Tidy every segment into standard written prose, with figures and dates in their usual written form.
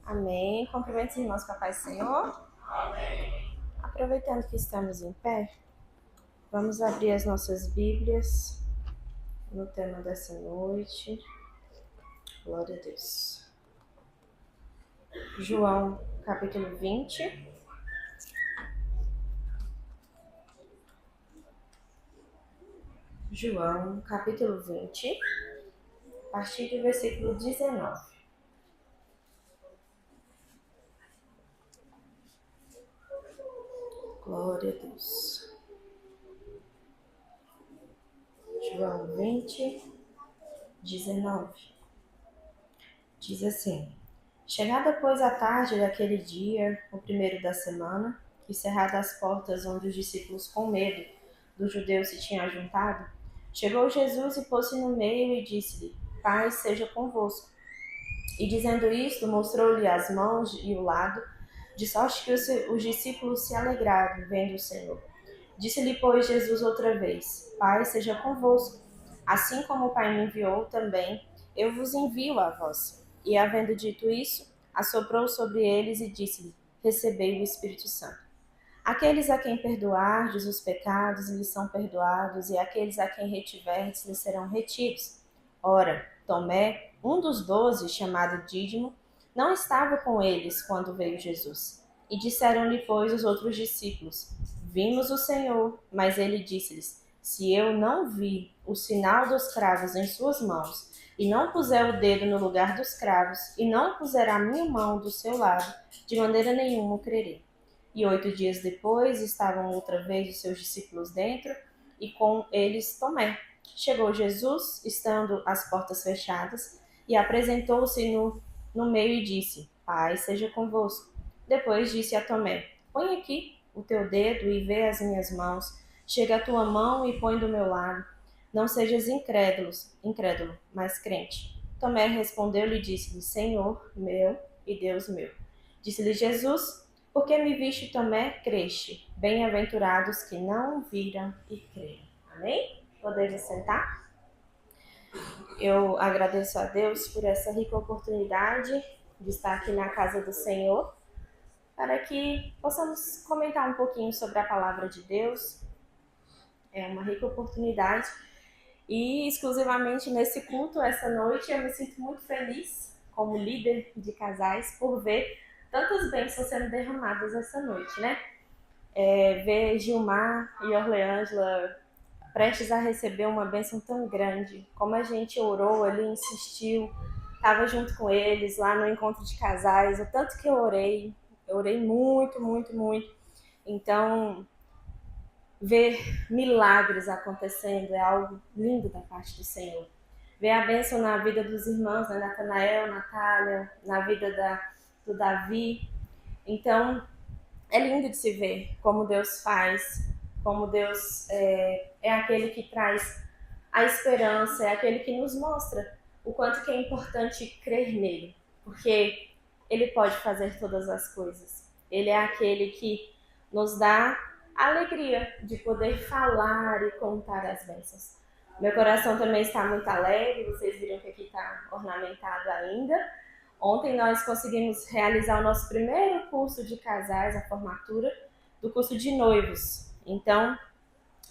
Amém. Cumprimento os irmãos com a paz do Senhor. Amém. Aproveitando que estamos em pé, vamos abrir as nossas Bíblias no tema dessa noite. Glória a Deus. João, capítulo 20. João, capítulo 20, a partir do versículo 19. Glória a Deus. João 20, 19. Diz assim: Chegada, pois, a tarde daquele dia, o primeiro da semana, e cerradas as portas onde os discípulos, com medo dos judeus, se tinham ajuntado, chegou Jesus e pôs-se no meio e disse-lhe: Paz seja convosco. E dizendo isto, mostrou-lhe as mãos e o lado, de sorte que os discípulos se alegraram, vendo o Senhor. Disse-lhe, pois, Jesus outra vez: Paz seja convosco. Assim como o Pai me enviou também, eu vos envio a vós. E havendo dito isso, assoprou sobre eles e disse-lhe: Recebei o Espírito Santo. Aqueles a quem perdoardes os pecados lhes são perdoados, e aqueles a quem retiverdes lhes serão retidos. Ora, Tomé, um dos 12, chamado Dídimo, não estava com eles quando veio Jesus. E disseram-lhe, pois, os outros discípulos: Vimos o Senhor. Mas ele disse-lhes: Se eu não vi o sinal dos cravos em suas mãos, e não puser o dedo no lugar dos cravos, e não puser a minha mão do seu lado, de maneira nenhuma crerei. E 8 dias depois estavam outra vez os seus discípulos dentro, e com eles Tomé. Chegou Jesus, estando as portas fechadas, e apresentou-se no meio e disse: Paz seja convosco. Depois disse a Tomé: Põe aqui o teu dedo e vê as minhas mãos. Chega a tua mão e põe do meu lado. Não sejas incrédulo, mas crente. Tomé respondeu-lhe e disse-lhe: Senhor meu e Deus meu. Disse-lhe Jesus: Porque me viste, Tomé, creste. Bem-aventurados que não viram e creram. Amém? Podemos sentar? Eu agradeço a Deus por essa rica oportunidade de estar aqui na casa do Senhor, para que possamos comentar um pouquinho sobre a palavra de Deus. É uma rica oportunidade. E exclusivamente nesse culto, essa noite, eu me sinto muito feliz, como líder de casais, por ver tantas bênçãos sendo derramadas essa noite, né? Ver Gilmar e Orleângela prestes a receber uma bênção tão grande, como a gente orou ali, insistiu, estava junto com eles lá no encontro de casais, o tanto que eu orei muito, muito, muito. Então, ver milagres acontecendo é algo lindo da parte do Senhor. Ver a bênção na vida dos irmãos, né? Natanael, Natália, na vida do Davi. Então, é lindo de se ver como Deus faz, como Deus é aquele que traz a esperança, é aquele que nos mostra o quanto que é importante crer nele, porque ele pode fazer todas as coisas. Ele é aquele que nos dá a alegria de poder falar e contar as bênçãos. Meu coração também está muito alegre, vocês viram que aqui está ornamentado ainda. Ontem nós conseguimos realizar o nosso primeiro curso de casais, a formatura do curso de noivos. Então,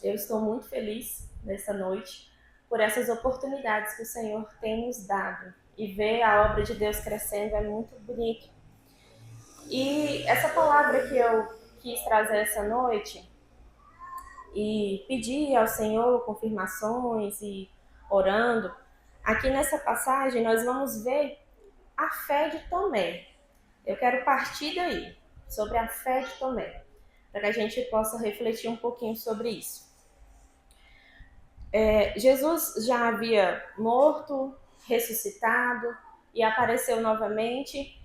eu estou muito feliz nessa noite por essas oportunidades que o Senhor tem nos dado. E ver a obra de Deus crescendo é muito bonito. E essa palavra que eu quis trazer essa noite e pedir ao Senhor confirmações e orando, aqui nessa passagem nós vamos ver a fé de Tomé. Eu quero partir daí, sobre a fé de Tomé, para que a gente possa refletir um pouquinho sobre isso. Jesus já havia morto, ressuscitado e apareceu novamente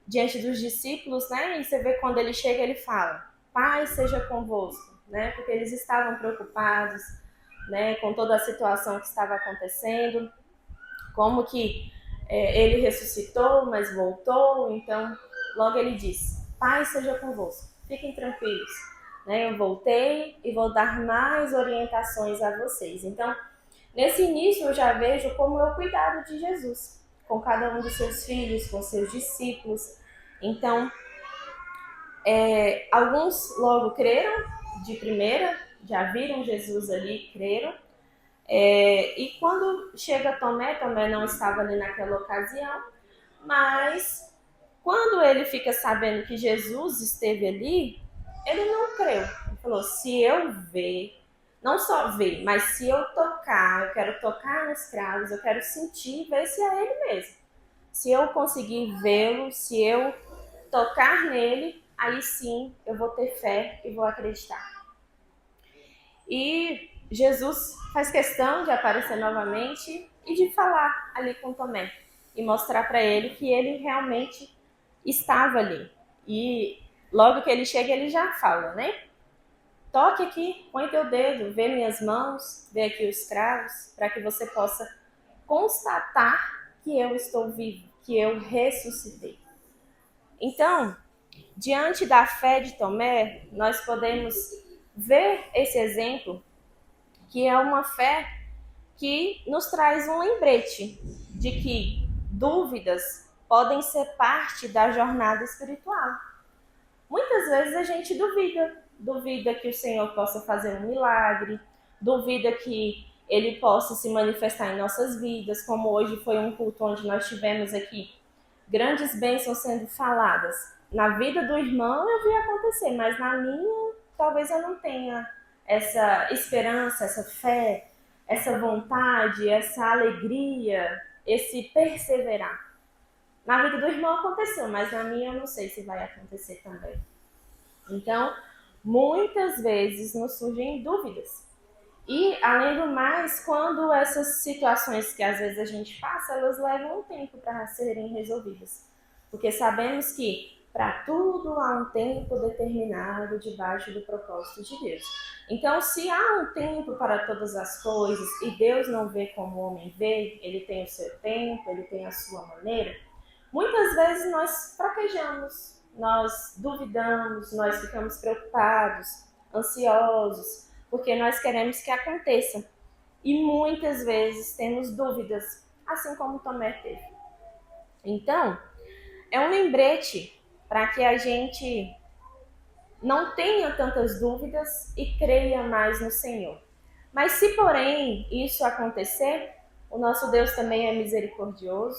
diante dos discípulos, né? E você vê quando ele chega, ele fala: Paz seja convosco, né? Porque eles estavam preocupados, né, com toda a situação que estava acontecendo, como que ele ressuscitou, mas voltou. Então, logo ele diz: Paz seja convosco, fiquem tranquilos, né? Eu voltei e vou dar mais orientações a vocês. Então, nesse início eu já vejo como é o cuidado de Jesus com cada um dos seus filhos, com seus discípulos. Então, alguns logo creram de primeira, já viram Jesus ali, creram. E quando chega Tomé, Tomé não estava ali naquela ocasião, mas quando ele fica sabendo que Jesus esteve ali, ele não creu. Ele falou, se eu ver, não só ver, mas se eu tocar, eu quero tocar nos cravos, eu quero sentir, ver se é ele mesmo. Se eu conseguir vê-lo, se eu tocar nele, aí sim eu vou ter fé e vou acreditar. E Jesus faz questão de aparecer novamente e de falar ali com Tomé e mostrar para ele que ele realmente estava ali. E logo que ele chega, ele já fala, né? Toque aqui, põe teu dedo, vê minhas mãos, vê aqui os cravos, para que você possa constatar que eu estou vivo, que eu ressuscitei. Então, diante da fé de Tomé, nós podemos ver esse exemplo, que é uma fé que nos traz um lembrete de que dúvidas podem ser parte da jornada espiritual. Muitas vezes a gente duvida que o Senhor possa fazer um milagre, duvida que Ele possa se manifestar em nossas vidas, como hoje foi um culto onde nós tivemos aqui grandes bênçãos sendo faladas. Na vida do irmão eu vi acontecer, mas na minha talvez eu não tenha essa esperança, essa fé, essa vontade, essa alegria, esse perseverar. Na vida do irmão aconteceu, mas na minha eu não sei se vai acontecer também. Então, muitas vezes nos surgem dúvidas. E, além do mais, quando essas situações que às vezes a gente passa, elas levam um tempo para serem resolvidas. Porque sabemos que para tudo há um tempo determinado debaixo do propósito de Deus. Então, se há um tempo para todas as coisas e Deus não vê como o homem vê, ele tem o seu tempo, ele tem a sua maneira, muitas vezes nós fraquejamos, nós duvidamos, nós ficamos preocupados, ansiosos, porque nós queremos que aconteça. E muitas vezes temos dúvidas, assim como Tomé teve. Então, é um lembrete para que a gente não tenha tantas dúvidas e creia mais no Senhor. Mas se, porém, isso acontecer, o nosso Deus também é misericordioso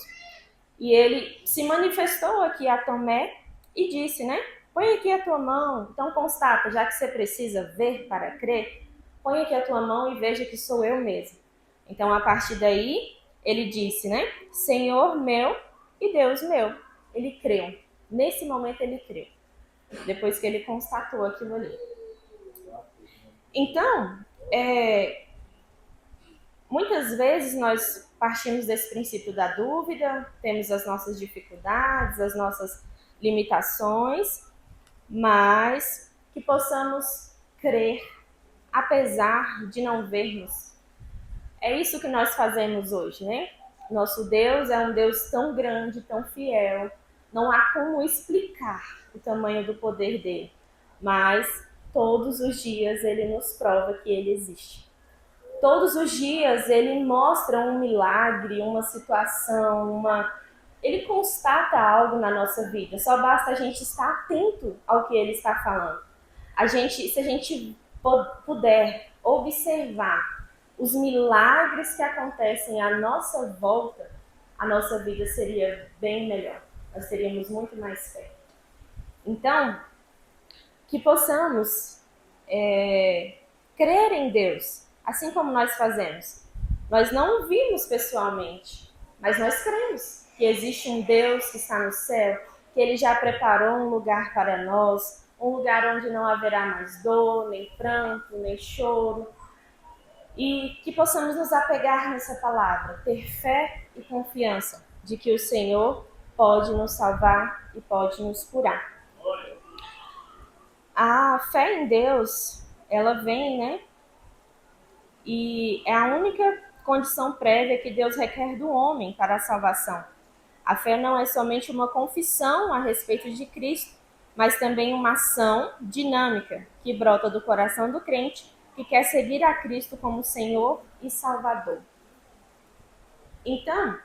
e ele se manifestou aqui a Tomé e disse, né? Põe aqui a tua mão. Então constata, já que você precisa ver para crer, põe aqui a tua mão e veja que sou eu mesmo. Então, a partir daí, ele disse, né? Senhor meu e Deus meu. Ele creu. Nesse momento, ele creu. Depois que ele constatou aquilo ali. Então, muitas vezes nós partimos desse princípio da dúvida, temos as nossas dificuldades, as nossas limitações, mas que possamos crer, apesar de não vermos. É isso que nós fazemos hoje, né? Nosso Deus é um Deus tão grande, tão fiel, não há como explicar o tamanho do poder dele, mas todos os dias ele nos prova que ele existe. Todos os dias ele mostra um milagre, uma situação, ele constata algo na nossa vida. Só basta a gente estar atento ao que ele está falando. Se a gente puder observar os milagres que acontecem à nossa volta, a nossa vida seria bem melhor. Nós teríamos muito mais fé. Então, que possamos crer em Deus, assim como nós fazemos. Nós não o vimos pessoalmente, mas nós cremos que existe um Deus que está no céu, que ele já preparou um lugar para nós, um lugar onde não haverá mais dor, nem pranto, nem choro. E que possamos nos apegar nessa palavra, ter fé e confiança de que o Senhor pode nos salvar e pode nos curar. A fé em Deus, ela vem, né? E é a única condição prévia que Deus requer do homem para a salvação. A fé não é somente uma confissão a respeito de Cristo, mas também uma ação dinâmica que brota do coração do crente que quer seguir a Cristo como Senhor e Salvador. Então,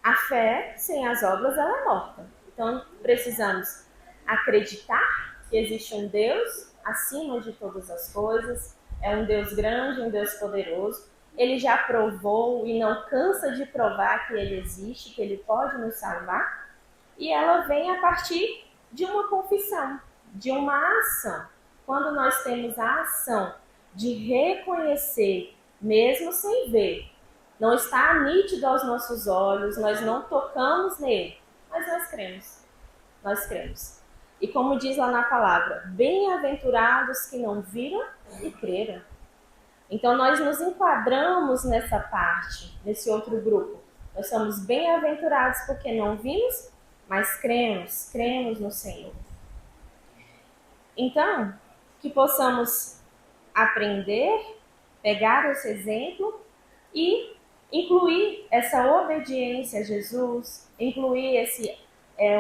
a fé sem as obras ela é morta. Então, precisamos acreditar que existe um Deus acima de todas as coisas, é um Deus grande, um Deus poderoso. Ele já provou e não cansa de provar que ele existe, que ele pode nos salvar. E ela vem a partir de uma confissão, de uma ação. Quando nós temos a ação de reconhecer, mesmo sem ver, não está nítido aos nossos olhos, nós não tocamos nele, mas nós cremos. Nós cremos. E como diz lá na palavra, bem-aventurados que não viram e creram. Então nós nos enquadramos nessa parte, nesse outro grupo. Nós somos bem-aventurados porque não vimos, mas cremos no Senhor. Então, que possamos aprender, pegar esse exemplo e incluir essa obediência a Jesus, incluir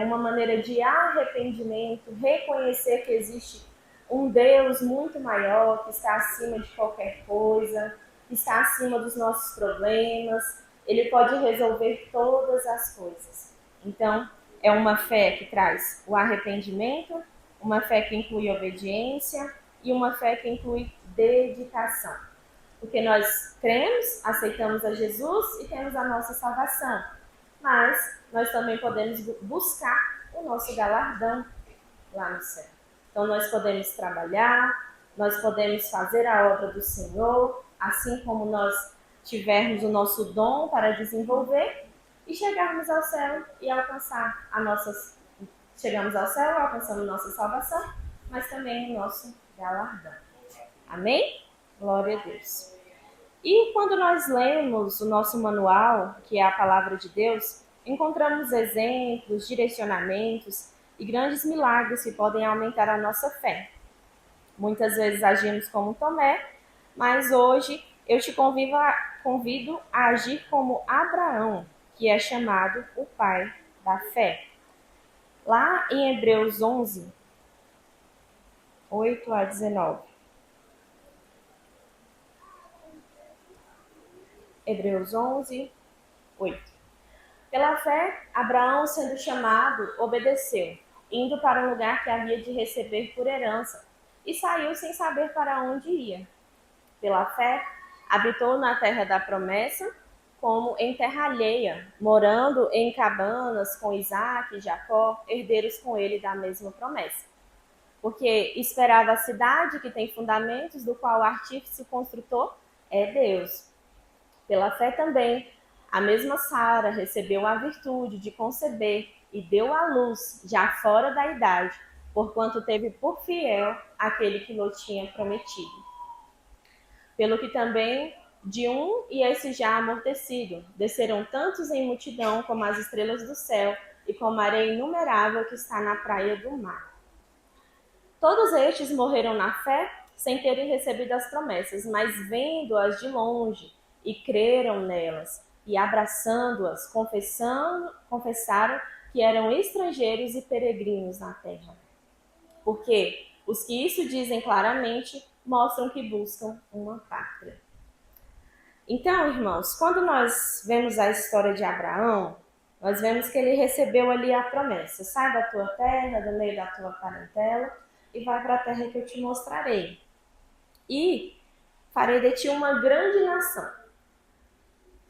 uma maneira de arrependimento, reconhecer que existe um Deus muito maior, que está acima de qualquer coisa, que está acima dos nossos problemas. Ele pode resolver todas as coisas. Então, é uma fé que traz o arrependimento, uma fé que inclui obediência e uma fé que inclui dedicação. Porque nós cremos, aceitamos a Jesus e temos a nossa salvação. Mas nós também podemos buscar o nosso galardão lá no céu. Então nós podemos trabalhar, nós podemos fazer a obra do Senhor, assim como nós tivermos o nosso dom para desenvolver e chegarmos ao céu e alcançar chegamos ao céu, alcançando nossa salvação, mas também o nosso galardão. Amém? Glória a Deus. E quando nós lemos o nosso manual, que é a palavra de Deus, encontramos exemplos, direcionamentos e grandes milagres que podem aumentar a nossa fé. Muitas vezes agimos como Tomé, mas hoje eu te convido a agir como Abraão, que é chamado o pai da fé. Lá em Hebreus 11, 8 a 19. Hebreus 11, 8. Pela fé, Abraão, sendo chamado, obedeceu, indo para um lugar que havia de receber por herança, e saiu sem saber para onde ia. Pela fé, habitou na terra da promessa, como em terra alheia, morando em cabanas com Isaque e Jacó, herdeiros com ele da mesma promessa. Porque esperava a cidade que tem fundamentos, do qual o artífice construtor é Deus. Pela fé também, a mesma Sara recebeu a virtude de conceber e deu à luz, já fora da idade, porquanto teve por fiel aquele que lhe tinha prometido. Pelo que também de um e esse já amortecido, desceram tantos em multidão como as estrelas do céu e como a areia inumerável que está na praia do mar. Todos estes morreram na fé, sem terem recebido as promessas, mas vendo-as de longe, e creram nelas, e abraçando-as, confessaram que eram estrangeiros e peregrinos na terra. Porque os que isso dizem claramente mostram que buscam uma pátria. Então, irmãos, quando nós vemos a história de Abraão, nós vemos que ele recebeu ali a promessa: sai da tua terra, do meio da tua parentela, e vai para a terra que eu te mostrarei. E farei de ti uma grande nação.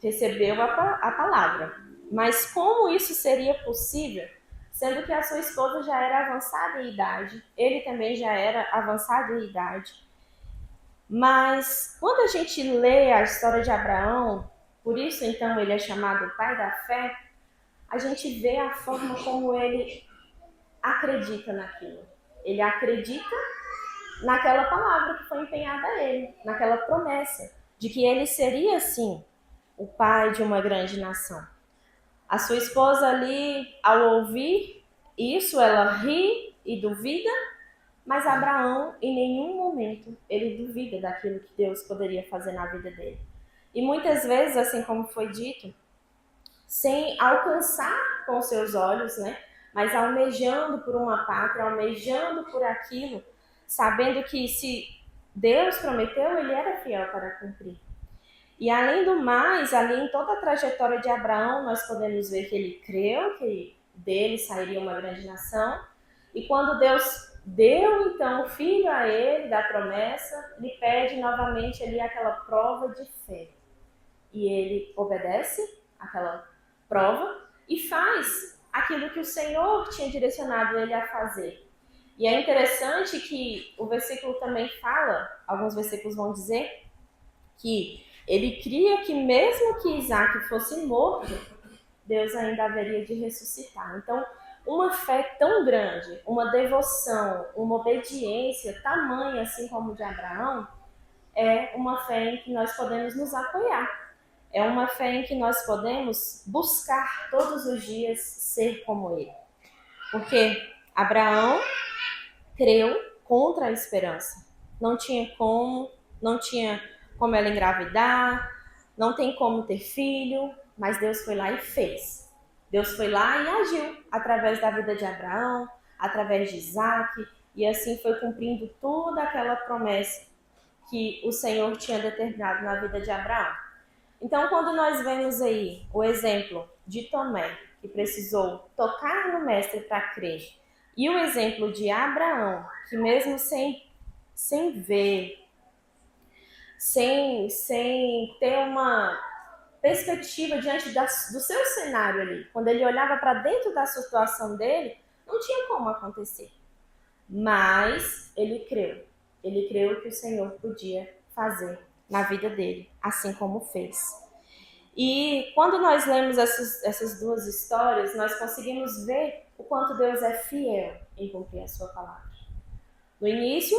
Recebeu a palavra. Mas como isso seria possível, sendo que a sua esposa já era avançada em idade, ele também já era avançado em idade. Mas quando a gente lê a história de Abraão, por isso então ele é chamado pai da fé, a gente vê a forma como ele acredita naquilo. Ele acredita naquela palavra que foi empenhada a ele, naquela promessa de que ele seria, sim, o pai de uma grande nação. A sua esposa ali, ao ouvir isso, ela ri e duvida, mas Abraão, em nenhum momento, ele duvida daquilo que Deus poderia fazer na vida dele. E muitas vezes, assim como foi dito, sem alcançar com seus olhos, né? Mas almejando por uma pátria, almejando por aquilo, sabendo que se Deus prometeu, ele era fiel para cumprir. E além do mais, ali em toda a trajetória de Abraão, nós podemos ver que ele creu, que dele sairia uma grande nação. E quando Deus deu, então, o filho a ele, da promessa, lhe pede novamente ali aquela prova de fé. E ele obedece aquela prova e faz aquilo que o Senhor tinha direcionado ele a fazer. E é interessante que o versículo também fala, alguns versículos vão dizer, que ele cria que mesmo que Isaac fosse morto, Deus ainda haveria de ressuscitar. Então, uma fé tão grande, uma devoção, uma obediência tamanha, assim como de Abraão, é uma fé em que nós podemos nos apoiar. É uma fé em que nós podemos buscar todos os dias ser como ele. Porque Abraão creu contra a esperança. Não tinha como ela engravidar, não tem como ter filho, mas Deus foi lá e fez. Deus foi lá e agiu através da vida de Abraão, através de Isaac, e assim foi cumprindo toda aquela promessa que o Senhor tinha determinado na vida de Abraão. Então, quando nós vemos aí o exemplo de Tomé, que precisou tocar no Mestre para crer, e o exemplo de Abraão, que mesmo sem ver, sem ter uma perspectiva diante do seu cenário ali, quando ele olhava para dentro da situação dele, não tinha como acontecer. Mas ele creu. Ele creu que o Senhor podia fazer na vida dele, assim como fez. E quando nós lemos essas duas histórias, nós conseguimos ver o quanto Deus é fiel em cumprir a sua palavra. No início,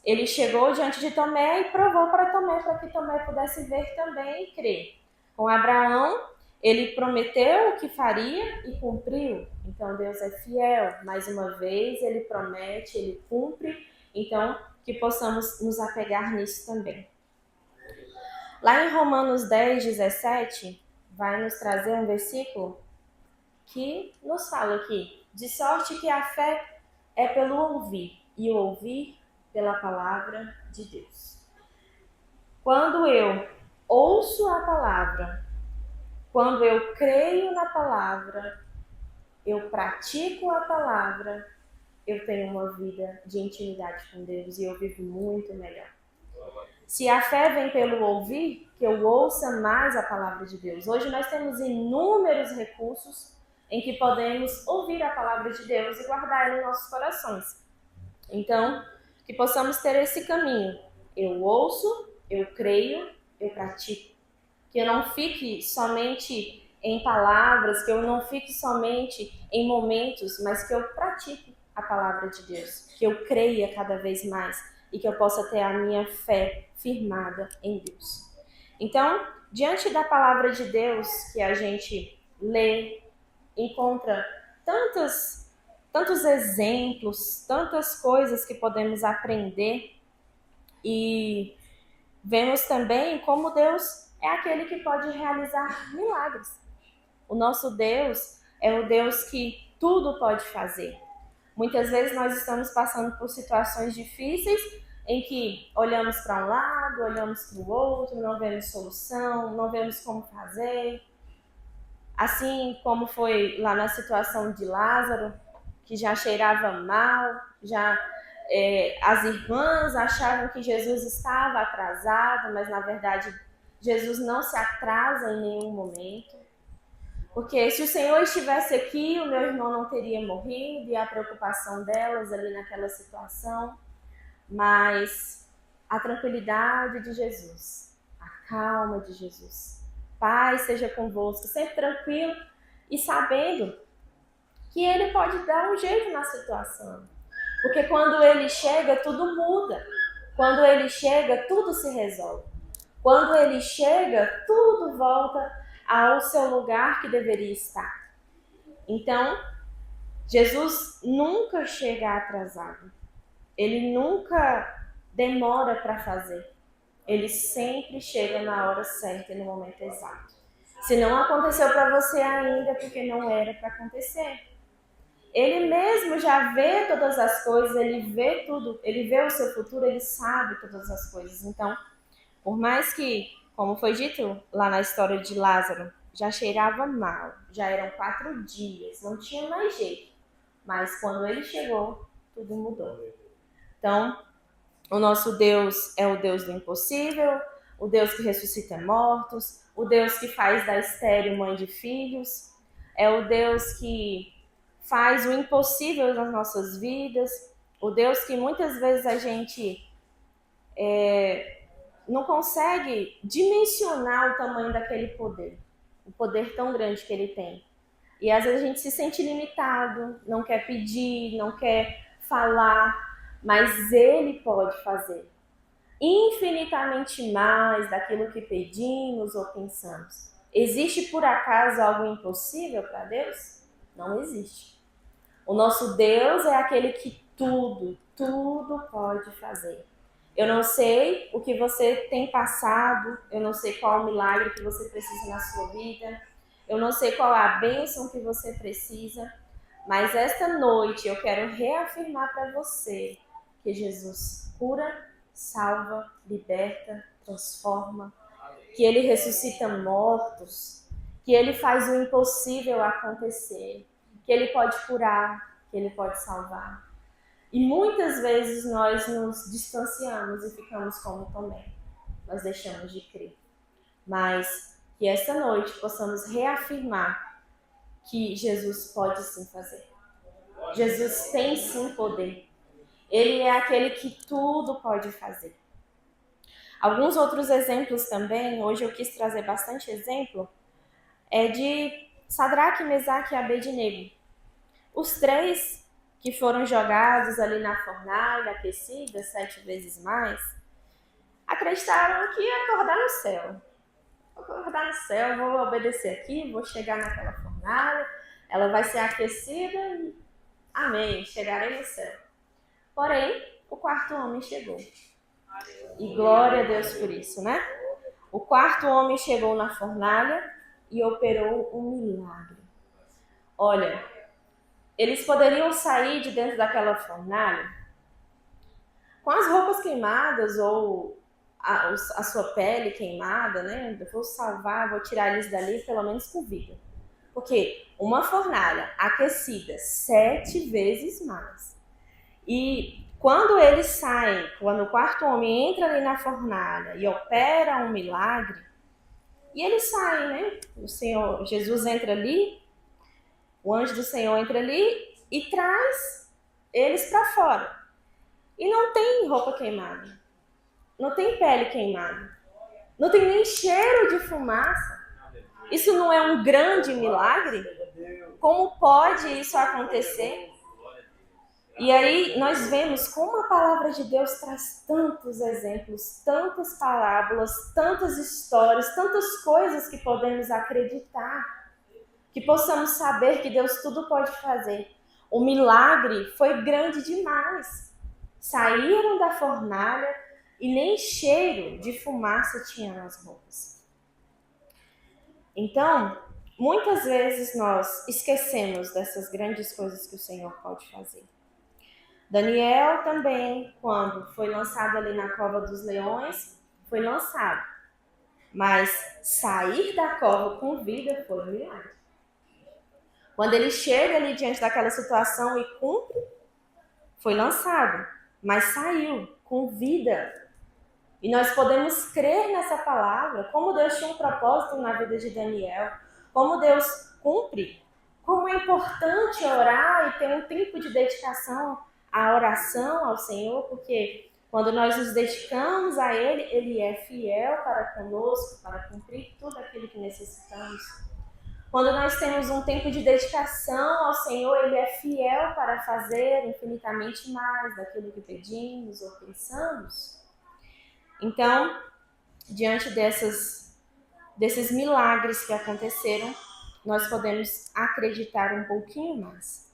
ele chegou diante de Tomé e provou para Tomé, para que Tomé pudesse ver também e crer. Com Abraão, ele prometeu o que faria e cumpriu. Então Deus é fiel. Mais uma vez, ele promete, ele cumpre. Então, que possamos nos apegar nisso também. Lá em Romanos 10, 17, vai nos trazer um versículo que nos fala aqui: de sorte que a fé é pelo ouvir, e o ouvir pela palavra de Deus. Quando eu ouço a palavra, quando eu creio na palavra, eu pratico a palavra, eu tenho uma vida de intimidade com Deus e eu vivo muito melhor. Se a fé vem pelo ouvir, que eu ouça mais a palavra de Deus. Hoje nós temos inúmeros recursos em que podemos ouvir a palavra de Deus e guardar ela em nossos corações. Então, que possamos ter esse caminho. Eu ouço, eu creio, eu pratico. Que eu não fique somente em palavras, que eu não fique somente em momentos, mas que eu pratique a palavra de Deus. Que eu creia cada vez mais e que eu possa ter a minha fé firmada em Deus. Então, diante da palavra de Deus que a gente lê, encontra tantos exemplos, tantas coisas que podemos aprender e vemos também como Deus é aquele que pode realizar milagres. O nosso Deus é o Deus que tudo pode fazer. Muitas vezes nós estamos passando por situações difíceis em que olhamos para um lado, olhamos para o outro, não vemos solução, não vemos como fazer. Assim como foi lá na situação de Lázaro, que já cheirava mal, as irmãs achavam que Jesus estava atrasado, mas na verdade Jesus não se atrasa em nenhum momento. Porque se o Senhor estivesse aqui, o meu irmão não teria morrido, e a preocupação delas ali naquela situação. Mas a tranquilidade de Jesus, a calma de Jesus. Pai, seja convosco, sempre tranquilo e sabendo que Ele pode dar um jeito na situação. Porque quando Ele chega, tudo muda. Quando Ele chega, tudo se resolve. Quando Ele chega, tudo volta ao seu lugar que deveria estar. Então, Jesus nunca chega atrasado. Ele nunca demora para fazer. Ele sempre chega na hora certa e no momento exato. Se não aconteceu para você ainda, é porque não era para acontecer. Ele mesmo já vê todas as coisas, ele vê tudo, ele vê o seu futuro, ele sabe todas as coisas. Então, por mais que, como foi dito lá na história de Lázaro, já cheirava mal, já eram 4 dias, não tinha mais jeito. Mas quando ele chegou, tudo mudou. Então, o nosso Deus é o Deus do impossível, o Deus que ressuscita mortos, o Deus que faz da estéril mãe de filhos, é o Deus que faz o impossível nas nossas vidas, o Deus que muitas vezes a gente não consegue dimensionar o tamanho daquele poder, o poder tão grande que ele tem. E às vezes a gente se sente limitado, não quer pedir, não quer falar, mas ele pode fazer infinitamente mais daquilo que pedimos ou pensamos. Existe por acaso algo impossível para Deus? Não existe. O nosso Deus é aquele que tudo pode fazer. Eu não sei o que você tem passado, eu não sei qual o milagre que você precisa na sua vida, eu não sei qual a bênção que você precisa, mas esta noite eu quero reafirmar para você que Jesus cura, salva, liberta, transforma, que ele ressuscita mortos, que ele faz o impossível acontecer, que ele pode curar, que ele pode salvar. E muitas vezes nós nos distanciamos e ficamos como Tomé. Nós deixamos de crer. Mas que essa noite possamos reafirmar que Jesus pode sim fazer. Jesus tem sim poder. Ele é aquele que tudo pode fazer. Alguns outros exemplos também, hoje eu quis trazer bastante exemplo, é de Sadraque, Mesaque e Abednego. Os 3 que foram jogados ali na fornalha, aquecida 7 vezes mais, acreditaram que ia acordar no céu. Vou acordar no céu, vou obedecer aqui, vou chegar naquela fornalha, ela vai ser aquecida e amém, chegarei no céu. Porém, o 4º homem chegou. E glória a Deus por isso, né? O 4º homem chegou na fornalha e operou um milagre. Olha, eles poderiam sair de dentro daquela fornalha com as roupas queimadas ou a sua pele queimada, né? Eu vou salvar, vou tirar eles dali pelo menos com vida. Porque uma fornalha aquecida 7 vezes mais. E quando eles saem, quando o 4º homem entra ali na fornalha e opera um milagre, e eles saem, né? O Senhor, Jesus entra ali, o anjo do Senhor entra ali e traz eles para fora. E não tem roupa queimada, não tem pele queimada, não tem nem cheiro de fumaça. Isso não é um grande milagre? Como pode isso acontecer? E aí nós vemos como a palavra de Deus traz tantos exemplos, tantas parábolas, tantas histórias, tantas coisas que podemos acreditar, que possamos saber que Deus tudo pode fazer. O milagre foi grande demais. Saíram da fornalha e nem cheiro de fumaça tinha nas roupas. Então, muitas vezes nós esquecemos dessas grandes coisas que o Senhor pode fazer. Daniel também, quando foi lançado ali na cova dos leões, foi lançado. Mas sair da cova com vida foi um milagre. Quando ele chega ali diante daquela situação e cumpre, foi lançado, mas saiu com vida. E nós podemos crer nessa palavra, como Deus tinha um propósito na vida de Daniel, como Deus cumpre, como é importante orar e ter um tempo de dedicação à oração ao Senhor, porque quando nós nos dedicamos a Ele, Ele é fiel para conosco, para cumprir tudo aquilo que necessitamos. Quando nós temos um tempo de dedicação ao Senhor, Ele é fiel para fazer infinitamente mais daquilo que pedimos ou pensamos. Então, diante desses milagres que aconteceram, nós podemos acreditar um pouquinho mais.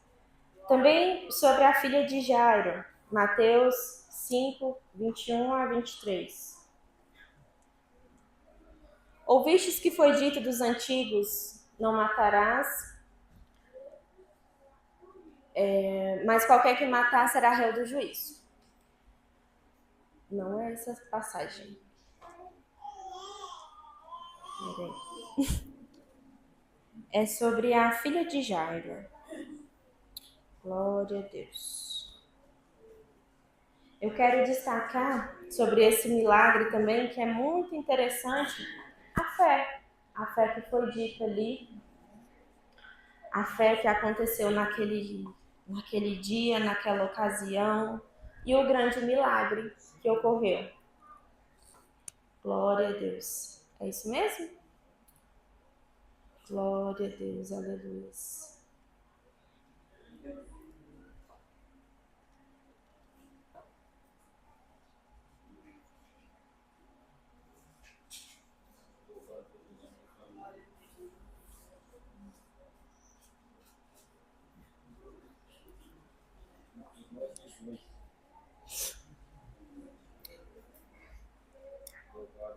Também sobre a filha de Jairo, Mateus 5, 21 a 23. Ouvistes que foi dito dos antigos, não matarás, mas qualquer que matar será réu do juízo. Não é essa passagem. é sobre a filha de Jairo. Glória a Deus. Eu quero destacar sobre esse milagre também, que é muito interessante, a fé. A fé que foi dita ali, a fé que aconteceu naquele dia, naquela ocasião, e o grande milagre que ocorreu. Glória a Deus. É isso mesmo? Glória a Deus, aleluia.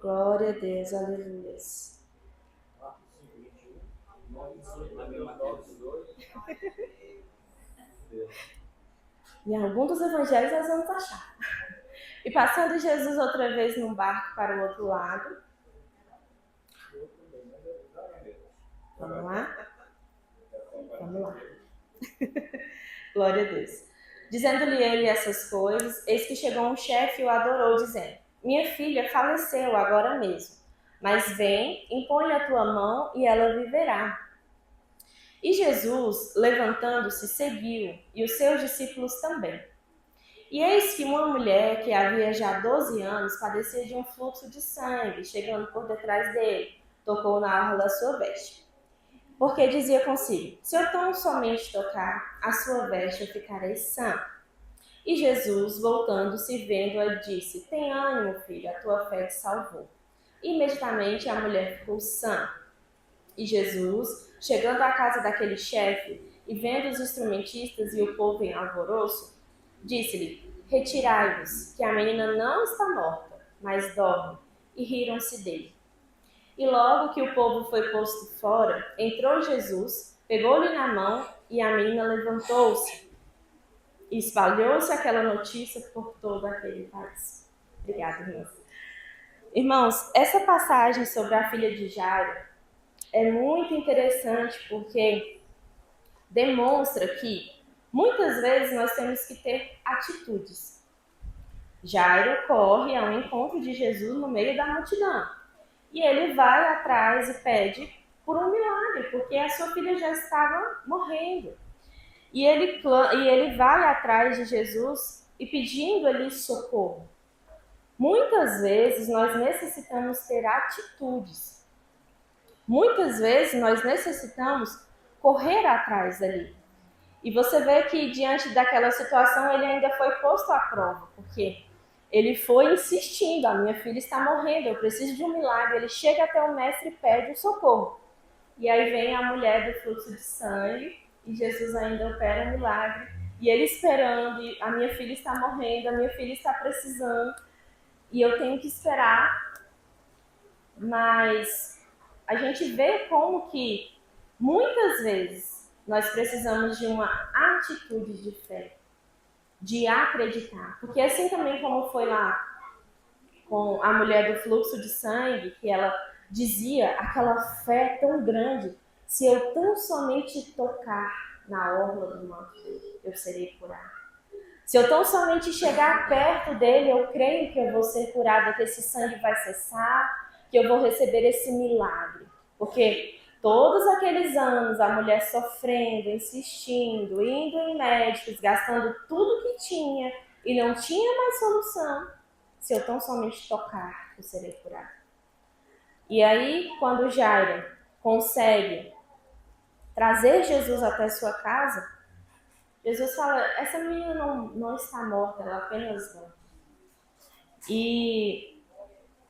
Glória a Deus, aleluia. Em algum dos evangelhos nós vamos achar. E passando Jesus outra vez num barco para o outro lado. Vamos lá? Vamos lá. Glória a Deus. Dizendo-lhe ele essas coisas, eis que chegou um chefe e o adorou, dizendo: Minha filha faleceu agora mesmo, mas vem, impõe a tua mão e ela viverá. E Jesus, levantando-se, seguiu, e os seus discípulos também. E eis que uma mulher que havia já 12 anos padecia de um fluxo de sangue, chegando por detrás dele, tocou na orla da sua veste. Porque dizia consigo: se eu tão somente tocar a sua veste, eu ficarei sã. E Jesus, voltando-se, vendo-a, disse: tem ânimo, filha, a tua fé te salvou. Imediatamente a mulher ficou sã. E Jesus, chegando à casa daquele chefe, e vendo os instrumentistas e o povo em alvoroço, disse-lhe: retirai-vos, que a menina não está morta, mas dorme. E riram-se dele. E logo que o povo foi posto fora, entrou Jesus, pegou-lhe na mão, e a menina levantou-se. E espalhou-se aquela notícia por todo aquele país. Obrigada, irmãos. Irmãos, essa passagem sobre a filha de Jairo é muito interessante porque demonstra que muitas vezes nós temos que ter atitudes. Jairo corre ao encontro de Jesus no meio da multidão. E ele vai atrás e pede por um milagre, porque a sua filha já estava morrendo. E ele vai atrás de Jesus e pedindo-lhe socorro. Muitas vezes nós necessitamos ter atitudes. Muitas vezes nós necessitamos correr atrás dali. E você vê que diante daquela situação ele ainda foi posto à prova, porque ele foi insistindo: a minha filha está morrendo, eu preciso de um milagre. Ele chega até o mestre e pede o socorro. E aí vem a mulher do fluxo de sangue e Jesus ainda opera o milagre. E ele esperando, e a minha filha está morrendo, a minha filha está precisando, e eu tenho que esperar. Mas a gente vê como que muitas vezes nós precisamos de uma atitude de fé, de acreditar. Porque assim também como foi lá com a mulher do fluxo de sangue, que ela dizia aquela fé tão grande: se eu tão somente tocar na orla do manto dele, eu serei curada. Se eu tão somente chegar perto dele, eu creio que eu vou ser curada, que esse sangue vai cessar, que eu vou receber esse milagre. Porque todos aqueles anos, a mulher sofrendo, insistindo, indo em médicos, gastando tudo que tinha e não tinha mais solução. Se eu tão somente tocar, eu serei curada. E aí, quando Jairo consegue trazer Jesus até sua casa, Jesus fala: essa menina não está morta, ela apenas dorme. E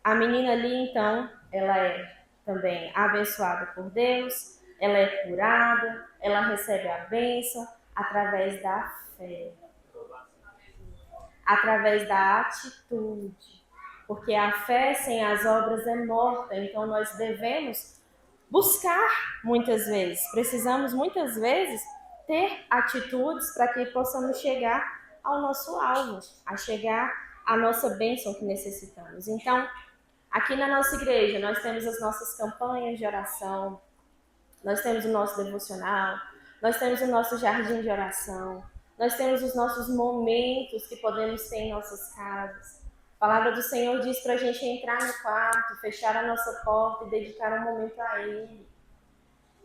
a menina ali, então, ela é também abençoada por Deus, ela é curada, ela recebe a bênção através da fé, através da atitude. Porque a fé sem as obras é morta, então nós devemos buscar muitas vezes, precisamos muitas vezes ter atitudes para que possamos chegar ao nosso alvo, a chegar à nossa bênção que necessitamos. Então, aqui na nossa igreja, nós temos as nossas campanhas de oração, Nós temos o nosso devocional, nós temos o nosso jardim de oração, nós temos os nossos momentos que podemos ter em nossas casas. A palavra do Senhor diz para a gente entrar no quarto, fechar a nossa porta e dedicar um momento a Ele.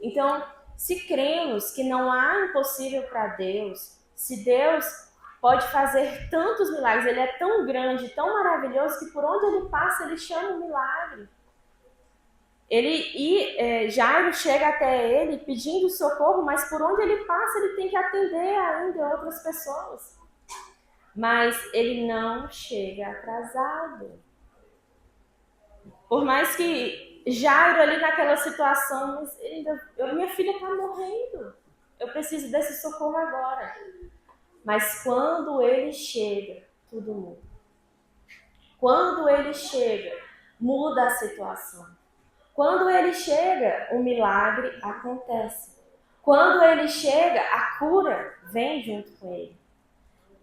Então, se cremos que não há impossível para Deus, se Deus pode fazer tantos milagres, Ele é tão grande, tão maravilhoso, que por onde Ele passa, Ele chama um milagre. Jairo chega até Ele pedindo socorro, mas por onde Ele passa, Ele tem que atender ainda outras pessoas. Mas Ele não chega atrasado. Por mais que Jairo ali naquela situação, minha filha está morrendo, eu preciso desse socorro agora. Mas quando Ele chega, tudo muda. Quando Ele chega, muda a situação. Quando Ele chega, o milagre acontece. Quando Ele chega, a cura vem junto com Ele.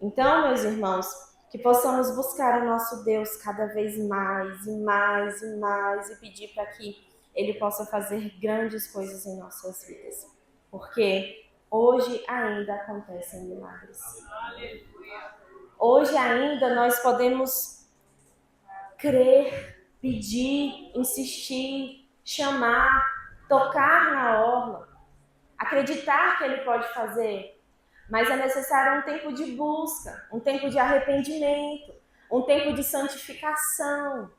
Então, meus irmãos, que possamos buscar o nosso Deus cada vez mais e mais e mais e pedir para que Ele possa fazer grandes coisas em nossas vidas. Porque hoje ainda acontecem milagres. Hoje ainda nós podemos crer, pedir, insistir, chamar, tocar na orla, acreditar que Ele pode fazer. Mas é necessário um tempo de busca, um tempo de arrependimento, um tempo de santificação,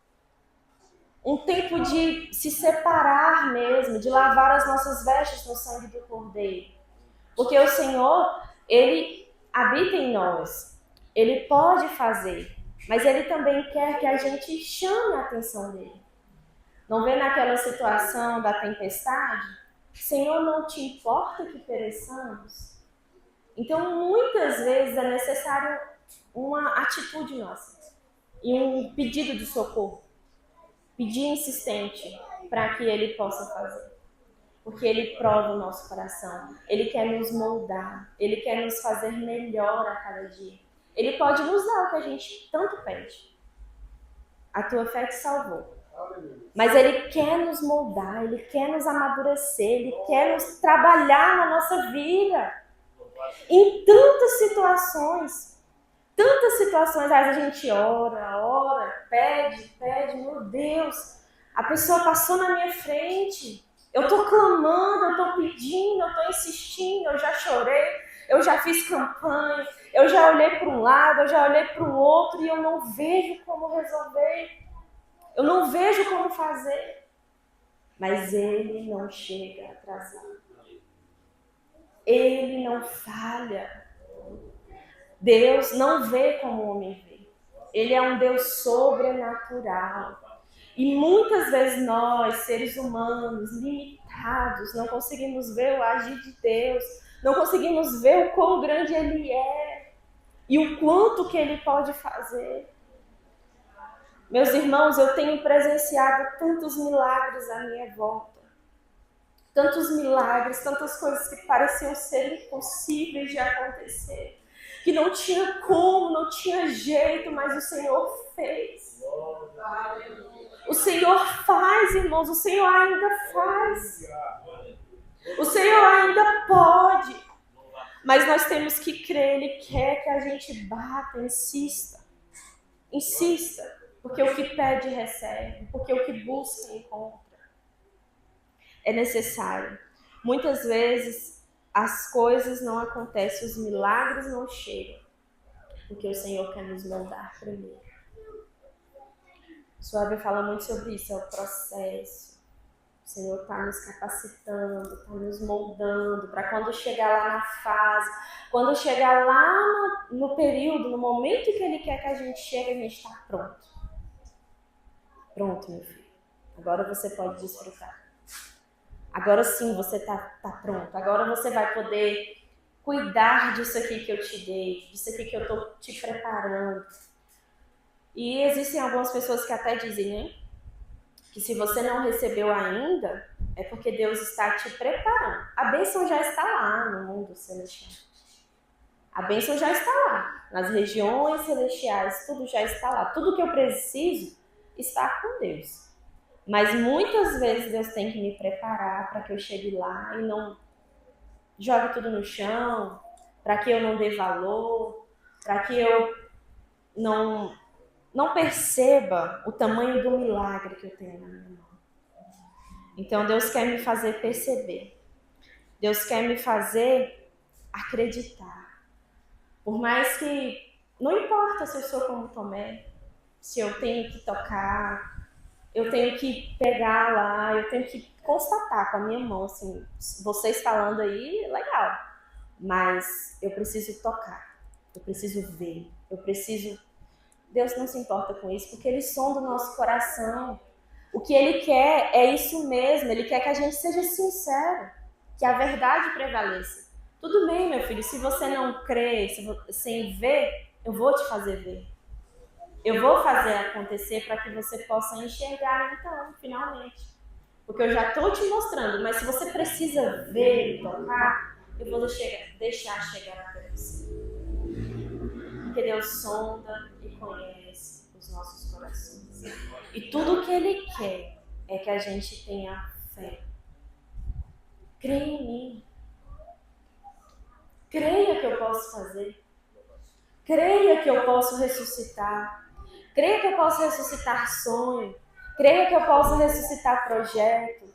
um tempo de se separar mesmo, de lavar as nossas vestes no sangue do Cordeiro. Porque o Senhor, Ele habita em nós, Ele pode fazer, mas Ele também quer que a gente chame a atenção dEle. Não vê naquela situação da tempestade? Senhor, não te importa que pereçamos? Então, muitas vezes é necessário uma atitude nossa e um pedido de socorro, pedir insistente para que Ele possa fazer. Porque Ele prova o nosso coração, Ele quer nos moldar, Ele quer nos fazer melhor a cada dia. Ele pode nos dar o que a gente tanto pede. A tua fé te salvou. Mas Ele quer nos moldar, Ele quer nos amadurecer, Ele quer nos trabalhar na nossa vida. Em tantas situações, às vezes a gente ora, pede, meu Deus, a pessoa passou na minha frente, eu tô clamando, eu tô pedindo, eu tô insistindo, eu já chorei, eu já fiz campanha, eu já olhei para um lado, eu já olhei para o outro e eu não vejo como resolver, eu não vejo como fazer, mas Ele não chega atrasado. Ele não falha. Deus não vê como o homem vê. Ele é um Deus sobrenatural. E muitas vezes nós, seres humanos, limitados, não conseguimos ver o agir de Deus, não conseguimos ver o quão grande Ele é e o quanto que Ele pode fazer. Meus irmãos, eu tenho presenciado tantos milagres à minha volta. Tantos milagres, tantas coisas que pareciam ser impossíveis de acontecer. Que não tinha como, não tinha jeito, mas o Senhor fez. O Senhor faz, irmãos, o Senhor ainda faz. O Senhor ainda pode. Mas nós temos que crer, Ele quer que a gente bata, insista. Insista, porque o que pede recebe, porque o que busca encontra. É necessário. Muitas vezes as coisas não acontecem, os milagres não chegam, porque o Senhor quer nos moldar primeiro. Suave fala muito sobre isso, é o processo. O Senhor está nos capacitando, está nos moldando, para quando chegar lá na fase, quando chegar lá no período, no momento que Ele quer que a gente chegue, a gente está pronto. Pronto, meu filho. Agora você pode desfrutar. Agora sim você está pronto. Agora você vai poder cuidar disso aqui que eu te dei, disso aqui que eu estou te preparando. E existem algumas pessoas que até dizem, né? Que se você não recebeu ainda, é porque Deus está te preparando. A bênção já está lá no mundo celestial. A bênção já está lá. Nas regiões celestiais, tudo já está lá. Tudo que eu preciso está com Deus. Mas muitas vezes Deus tem que me preparar para que eu chegue lá e não jogue tudo no chão, para que eu não dê valor, para que eu não perceba o tamanho do milagre que eu tenho na minha mão. Então Deus quer me fazer perceber. Deus quer me fazer acreditar. Por mais que não importa se eu sou como Tomé, se eu tenho que tocar, eu tenho que pegar lá, eu tenho que constatar com a minha mão, assim, vocês falando aí, legal. Mas eu preciso tocar, eu preciso ver, eu preciso... Deus não se importa com isso, porque Ele sonda o nosso coração. O que Ele quer é isso mesmo, Ele quer que a gente seja sincero, que a verdade prevaleça. Tudo bem, meu filho, se você não crê, sem ver, eu vou te fazer ver. Eu vou fazer acontecer para que você possa enxergar, então, finalmente. Porque eu já estou te mostrando, mas se você precisa ver e tocar, eu vou deixar chegar até você. Porque Deus sonda e conhece os nossos corações. E tudo o que Ele quer é que a gente tenha fé. Creia em mim. Creia que eu posso fazer. Creia que eu posso ressuscitar. Creia que eu posso ressuscitar sonho. Creia que eu posso ressuscitar projeto.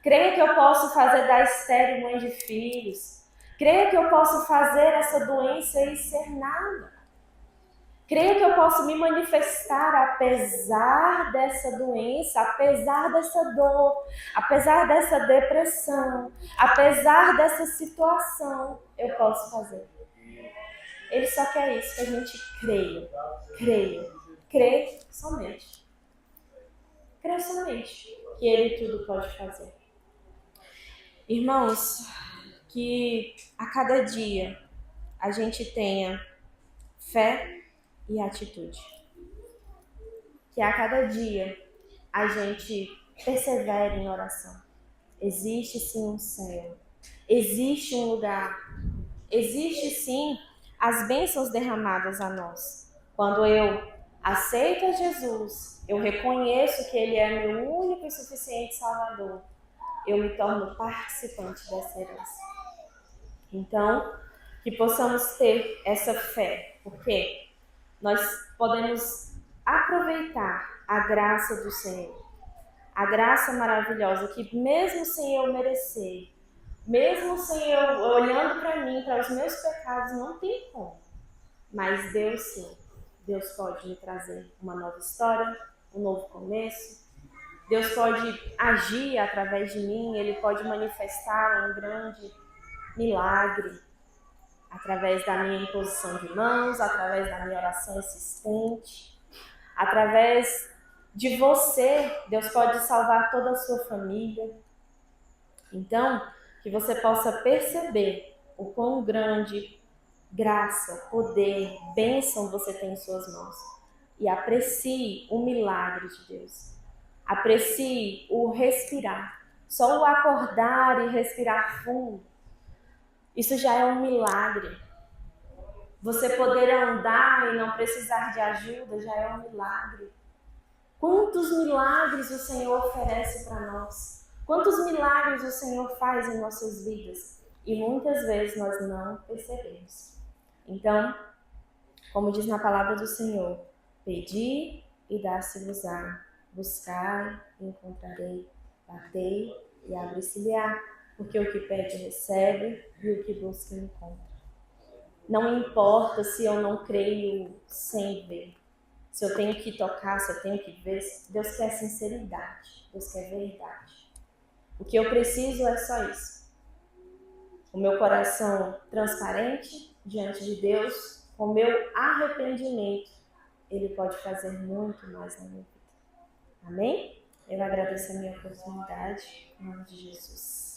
Creia que eu posso fazer da estéril mãe de filhos. Creia que eu posso fazer essa doença e ser nada. Creia que eu posso me manifestar apesar dessa doença, apesar dessa dor, apesar dessa depressão, apesar dessa situação, eu posso fazer. Ele só quer isso, que a gente creia, crê somente. Crê somente que Ele tudo pode fazer. Irmãos, que a cada dia a gente tenha fé e atitude. Que a cada dia a gente persevere em oração. Existe sim um céu, existe um lugar, existe sim as bênçãos derramadas a nós. Quando eu aceito a Jesus, eu reconheço que Ele é meu único e suficiente Salvador, eu me torno participante dessa herança. Então, que possamos ter essa fé, porque nós podemos aproveitar a graça do Senhor, a graça maravilhosa que mesmo sem eu merecer, mesmo sem eu olhando para mim, para os meus pecados, não tem como. Mas Deus sim, Deus pode me trazer uma nova história, um novo começo. Deus pode agir através de mim, Ele pode manifestar um grande milagre através da minha imposição de mãos, através da minha oração insistente, através de você. Deus pode salvar toda a sua família. Então, que você possa perceber o quão grande graça, poder, bênção você tem em suas mãos. E aprecie o milagre de Deus. Aprecie o respirar. Só o acordar e respirar fundo, isso já é um milagre. Você poder andar e não precisar de ajuda já é um milagre. Quantos milagres o Senhor oferece para nós? Quantos milagres o Senhor faz em nossas vidas? E muitas vezes nós não percebemos. Então, como diz na palavra do Senhor, pedi e dá-se-vos-á, buscai e encontrarei, batei e abre-se-lhe-á, porque o que pede recebe e o que busca encontra. Não importa se eu não creio sem ver, se eu tenho que tocar, se eu tenho que ver, Deus quer sinceridade, Deus quer verdade. O que eu preciso é só isso. O meu coração transparente diante de Deus, com o meu arrependimento, Ele pode fazer muito mais na minha vida. Amém? Eu agradeço a minha oportunidade, em nome de Jesus.